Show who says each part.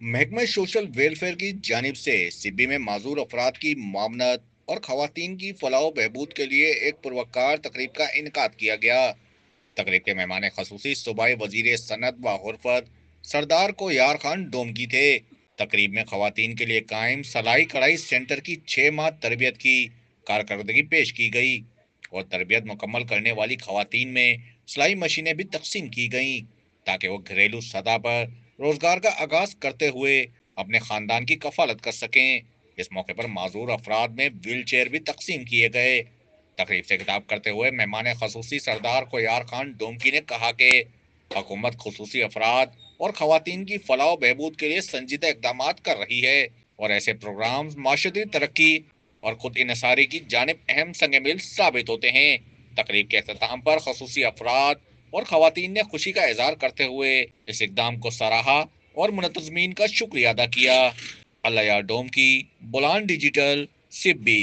Speaker 1: महकमा social welfare की जानिब से सिब्बी में माजूर अफराद की मामनत और खवातीन की फलाह बहबूद के लिए एक पुरवकार तकरीब का इनकाद किया गया। तकरीब के मेहमान खसूसी सूबाई वजीर सनत व हुर्फत सरदार को यार खान डोमकी थे। तकरीब में खवातीन के लिए कायम सलाई कढ़ाई सेंटर की 6 माह तरबियत की कारकर्दगी पेश की गई और तरबियत मुकम्मल करने वाली खवातीन में सिलाई मशीनें भी तकसीम की गईं ताकि वो घरेलू सतह पर रोजगार का आगाज करते हुए अपने खानदान की कफालत कर सकें। इस मौके पर माजूर अफराद में व्हील चेयर भी तकसीम किए गए। तकरीब से खिताब करते हुए मेहमान खसूसी सरदार कोयार खान डोमकी ने कहा कि हुकूमत खसूसी अफराद और खवातीन की फलाह बहबूद के लिए संजीदा इकदाम कर रही है और ऐसे प्रोग्राम माशरती तरक्की और खुद इनसारी की जानिब अहम संग मिल साबित होते हैं। तकरीब के अख्ताम पर खसूसी अफराद और खवातीन ने खुशी का इजहार करते हुए इस इकदाम को सराहा और मुनतजमीन का शुक्रिया अदा किया। अल्लाह डोम की बुलान डिजिटल सिब्बी।